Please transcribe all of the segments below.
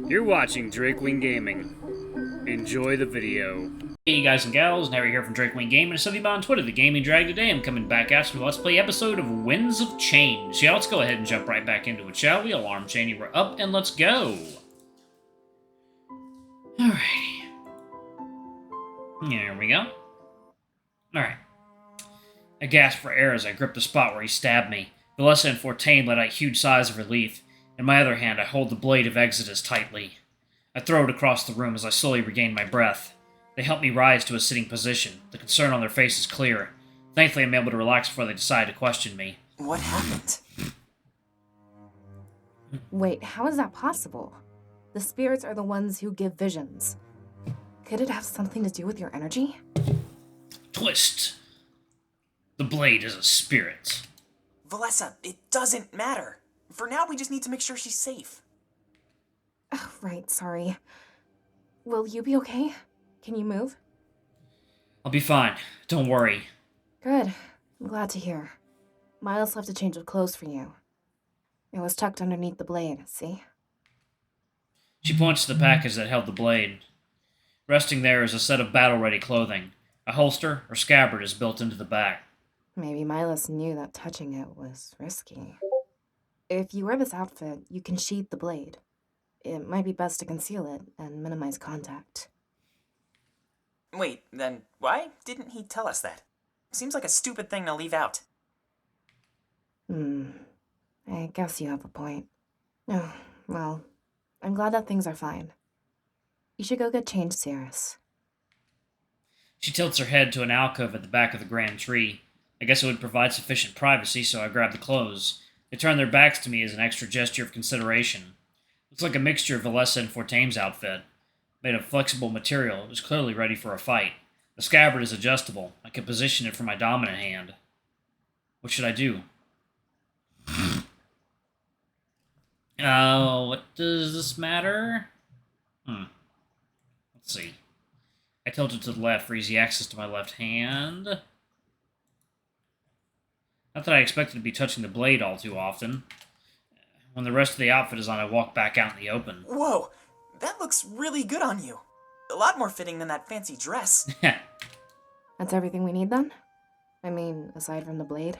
You're watching Drakewing Gaming. Enjoy the video. Hey guys and gals, Harry here from Drakewing Gaming and Sovey on Twitter, the Gaming Drag. Today I'm coming back at you with a Let's Play episode of Winds of Change. Yeah, let's go ahead and jump right back into it, shall we? Alarm chaining, we're up and let's go. Alrighty. Here we go. Alright. I gasped for air as I gripped the spot where he stabbed me. Valessa and Fortain let out huge sighs of relief. In my other hand, I hold the blade of Exodus tightly. I throw it across the room as I slowly regain my breath. They help me rise to a sitting position. The concern on their faces clear. Thankfully, I'm able to relax before they decide to question me. What happened? Wait, how is that possible? The spirits are the ones who give visions. Could it have something to do with your energy? Twist. The blade is a spirit. Valessa, it doesn't matter. For now, we just need to make sure she's safe. Oh, right, sorry. Will you be okay? Can you move? I'll be fine. Don't worry. Good. I'm glad to hear. Miles left a change of clothes for you. It was tucked underneath the blade, see? She points to the package that held the blade. Resting there is a set of battle-ready clothing. A holster or scabbard is built into the back. Maybe Miles knew that touching it was risky. If you wear this outfit, you can sheath the blade. It might be best to conceal it and minimize contact. Wait, then why didn't he tell us that? Seems like a stupid thing to leave out. I guess you have a point. Oh, well, I'm glad that things are fine. You should go get changed, Cirrus. She tilts her head to an alcove at the back of the grand tree. I guess it would provide sufficient privacy, so I grab the clothes. They turn their backs to me as an extra gesture of consideration. Looks like a mixture of Valessa and Fortain's outfit. Made of flexible material, it was clearly ready for a fight. The scabbard is adjustable. I can position it for my dominant hand. What should I do? What does this matter? Let's see. I tilt it to the left for easy access to my left hand. Not that I expected to be touching the blade all too often. When the rest of the outfit is on, I walk back out in the open. Whoa, that looks really good on you. A lot more fitting than that fancy dress. That's everything we need, then? I mean, aside from the blade?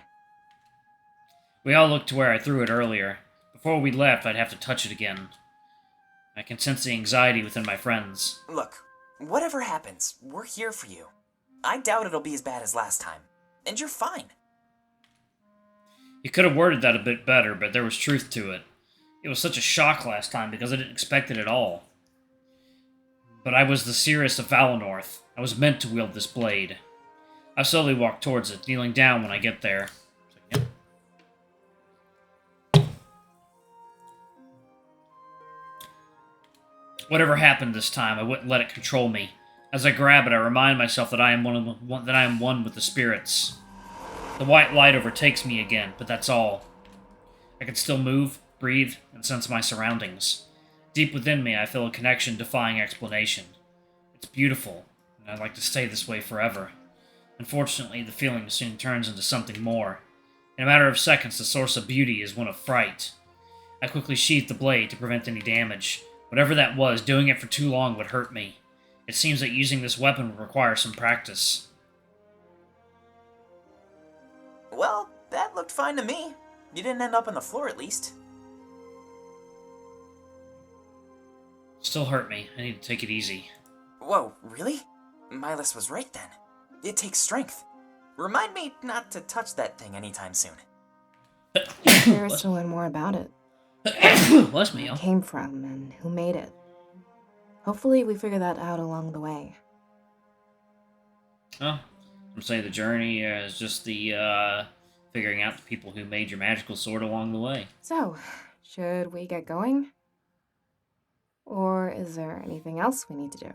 We all looked to where I threw it earlier. Before we left, I'd have to touch it again. I can sense the anxiety within my friends. Look, whatever happens, we're here for you. I doubt it'll be as bad as last time. And you're fine. You could have worded that a bit better, but there was truth to it. It was such a shock last time because I didn't expect it at all. But I was the Cirrus of Valinor. I was meant to wield this blade. I slowly walk towards it, kneeling down when I get there. Whatever happened this time, I wouldn't let it control me. As I grab it, I remind myself that I am one with the spirits. The white light overtakes me again, but that's all. I can still move, breathe, and sense my surroundings. Deep within me, I feel a connection defying explanation. It's beautiful, and I'd like to stay this way forever. Unfortunately, the feeling soon turns into something more. In a matter of seconds, the source of beauty is one of fright. I quickly sheath the blade to prevent any damage. Whatever that was, doing it for too long would hurt me. It seems that using this weapon would require some practice. Well, that looked fine to me. You didn't end up on the floor, at least. Still hurt me. I need to take it easy. Whoa, really? Miles was right then. It takes strength. Remind me not to touch that thing anytime soon. Curious to learn more about it. Bless me, Where it came from and who made it. Hopefully we figure that out along the way. Oh, I'm saying the journey is just the, figuring out the people who made your magical sword along the way. So, should we get going? Or is there anything else we need to do?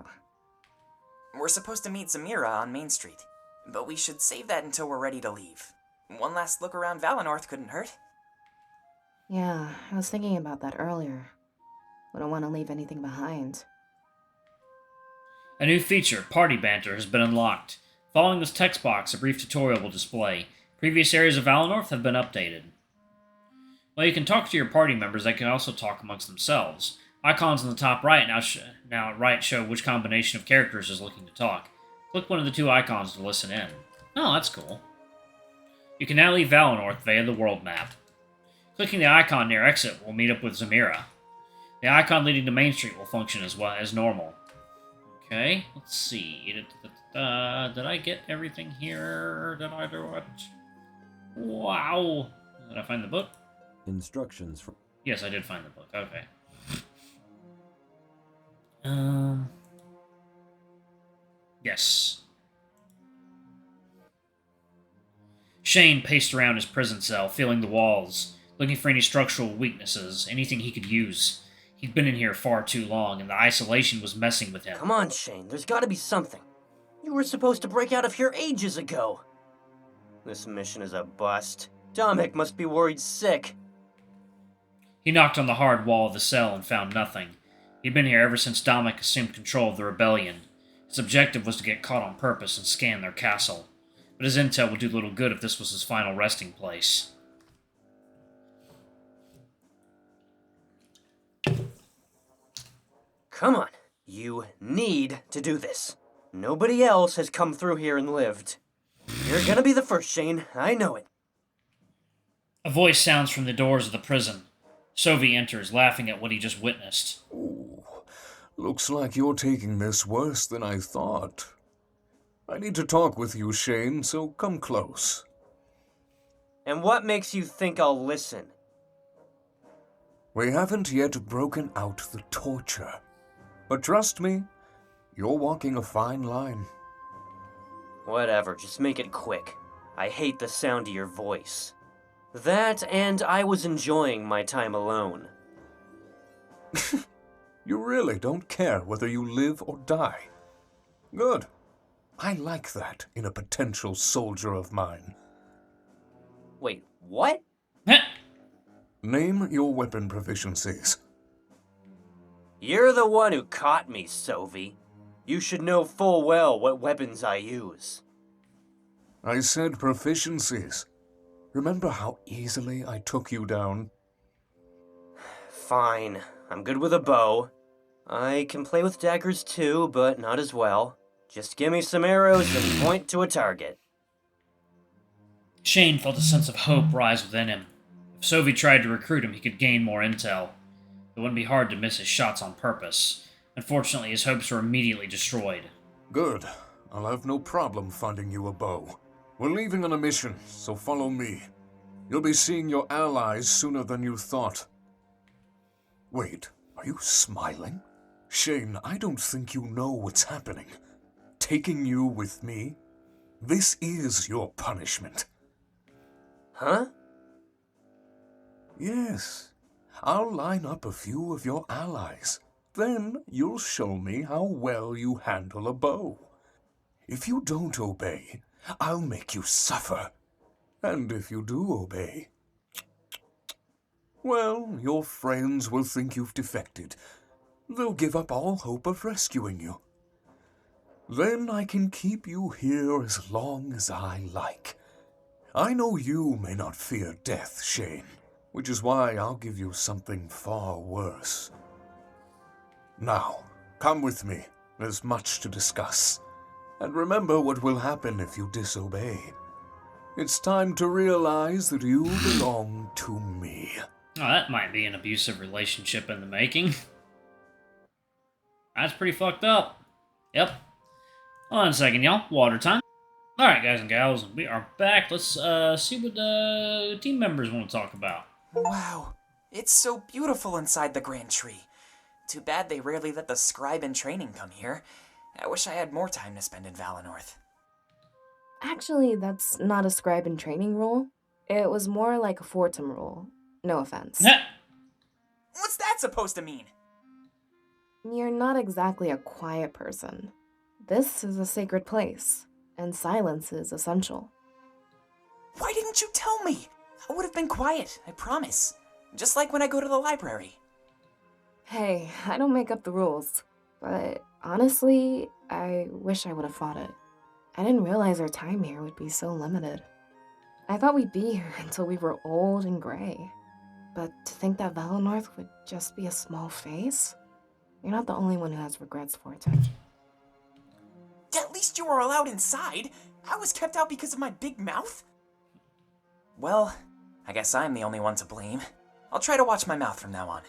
We're supposed to meet Zamira on Main Street, but we should save that until we're ready to leave. One last look around Valinor couldn't hurt. Yeah, I was thinking about that earlier. Wouldn't want to leave anything behind. A new feature, Party Banter, has been unlocked. Following this text box, a brief tutorial will display. Previous areas of Valinor have been updated. While you can talk to your party members, they can also talk amongst themselves. Icons in the top right now show which combination of characters is looking to talk. Click one of the two icons to listen in. Oh, that's cool. You can now leave Valinor via the world map. Clicking the icon near exit will meet up with Zamira. The icon leading to Main Street will function as normal. Okay, let's see. Did I get everything here? Did I do it? Wow. Did I find the book? Instructions for... Yes, I did find the book. Okay. Yes. Shane paced around his prison cell, feeling the walls, looking for any structural weaknesses, anything he could use. He'd been in here far too long, and the isolation was messing with him. Come on, Shane, there's gotta be something. You were supposed to break out of here ages ago. This mission is a bust. Dominic must be worried sick. He knocked on the hard wall of the cell and found nothing. He'd been here ever since Dominic assumed control of the rebellion. His objective was to get caught on purpose and scan their castle. But his intel would do little good if this was his final resting place. Come on, you need to do this. Nobody else has come through here and lived. You're gonna be the first, Shane. I know it. A voice sounds from the doors of the prison. Sovey enters, laughing at what he just witnessed. Ooh, looks like you're taking this worse than I thought. I need to talk with you, Shane, so come close. And what makes you think I'll listen? We haven't yet broken out the torture. But trust me, you're walking a fine line. Whatever, just make it quick. I hate the sound of your voice. That, and I was enjoying my time alone. You really don't care whether you live or die. Good. I like that in a potential soldier of mine. Wait, what? Name your weapon proficiencies. You're the one who caught me, Sovey. You should know full well what weapons I use. I said proficiencies. Remember how easily I took you down? Fine. I'm good with a bow. I can play with daggers too, but not as well. Just give me some arrows and point to a target. Shane felt a sense of hope rise within him. If Sovey tried to recruit him, he could gain more intel. It wouldn't be hard to miss his shots on purpose. Unfortunately, his hopes were immediately destroyed. Good. I'll have no problem finding you a bow. We're leaving on a mission, so follow me. You'll be seeing your allies sooner than you thought. Wait, are you smiling? Shane, I don't think you know what's happening. Taking you with me? This is your punishment. Huh? Yes. I'll line up a few of your allies. Then you'll show me how well you handle a bow. If you don't obey, I'll make you suffer. And if you do obey, well, your friends will think you've defected. They'll give up all hope of rescuing you. Then I can keep you here as long as I like. I know you may not fear death, Shane, which is why I'll give you something far worse. Now, come with me. There's much to discuss. And remember what will happen if you disobey. It's time to realize that you belong to me. Oh, that might be an abusive relationship in the making. That's pretty fucked up. Yep. Hold on a second, y'all. Water time. Alright, guys and gals, we are back. Let's see what the team members want to talk about. Wow, it's so beautiful inside the Grand Tree. Too bad they rarely let the scribe in training come here. I wish I had more time to spend in Valinor. Actually, that's not a scribe in training rule. It was more like a Fortum rule. No offense. What's that supposed to mean? You're not exactly a quiet person. This is a sacred place, and silence is essential. Why didn't you tell me? I would have been quiet, I promise. Just like when I go to the library. Hey, I don't make up the rules, but honestly, I wish I would have fought it. I didn't realize our time here would be so limited. I thought we'd be here until we were old and gray. But to think that Valinor would just be a small face? You're not the only one who has regrets for it. At least you were allowed inside. I was kept out because of my big mouth. Well, I guess I'm the only one to blame. I'll try to watch my mouth from now on.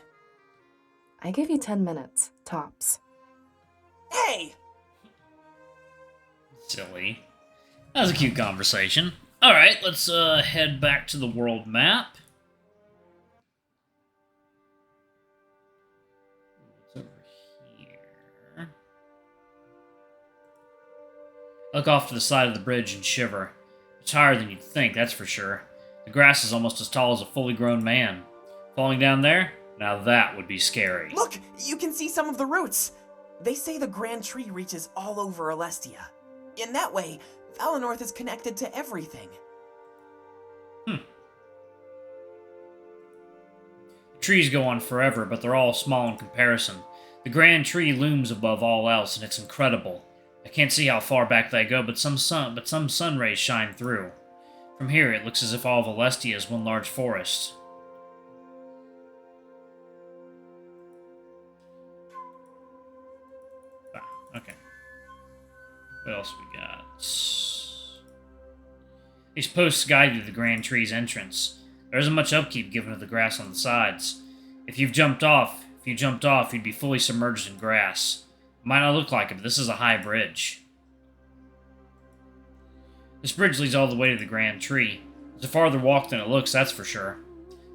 I give you 10 minutes, tops. Hey! Silly. That was a cute conversation. Alright, let's head back to the world map. What's over here? Look off to the side of the bridge and shiver. It's higher than you'd think, that's for sure. The grass is almost as tall as a fully grown man. Falling down there? Now that would be scary. Look! You can see some of the roots! They say the Grand Tree reaches all over Alestia. In that way, Valinor is connected to everything. The trees go on forever, but they're all small in comparison. The Grand Tree looms above all else, and it's incredible. I can't see how far back they go, but some sun rays shine through. From here, it looks as if all of Alestia is one large forest. Okay. What else we got? These posts guide you to the Grand Tree's entrance. There isn't much upkeep given to the grass on the sides. If you jumped off, you'd be fully submerged in grass. It might not look like it, but this is a high bridge. This bridge leads all the way to the Grand Tree. It's a farther walk than it looks, that's for sure.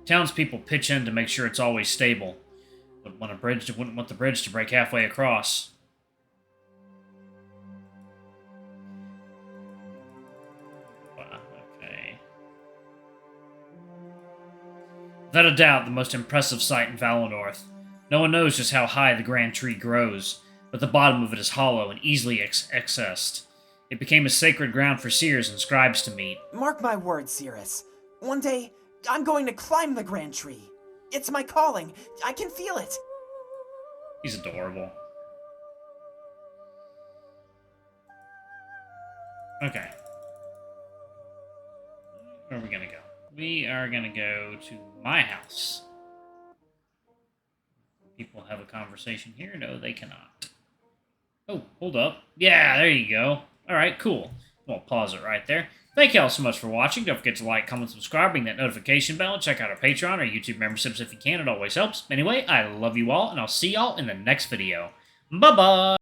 Townspeople pitch in to make sure it's always stable. Wouldn't want the bridge to break halfway across. Okay. Without a doubt, the most impressive sight in Valinor. No one knows just how high the Grand Tree grows, but the bottom of it is hollow and easily accessed. It became a sacred ground for seers and scribes to meet. Mark my words, Cirrus. One day, I'm going to climb the Grand Tree. It's my calling. I can feel it. He's adorable. Okay. Where are we gonna go? We are gonna go to my house. People have a conversation here? No, they cannot. Oh, hold up. Yeah, there you go. Alright, cool. I'll pause it right there. Thank y'all so much for watching. Don't forget to like, comment, subscribe, ring that notification bell, and check out our Patreon or YouTube memberships if you can. It always helps. Anyway, I love you all, and I'll see y'all in the next video. Bye-bye!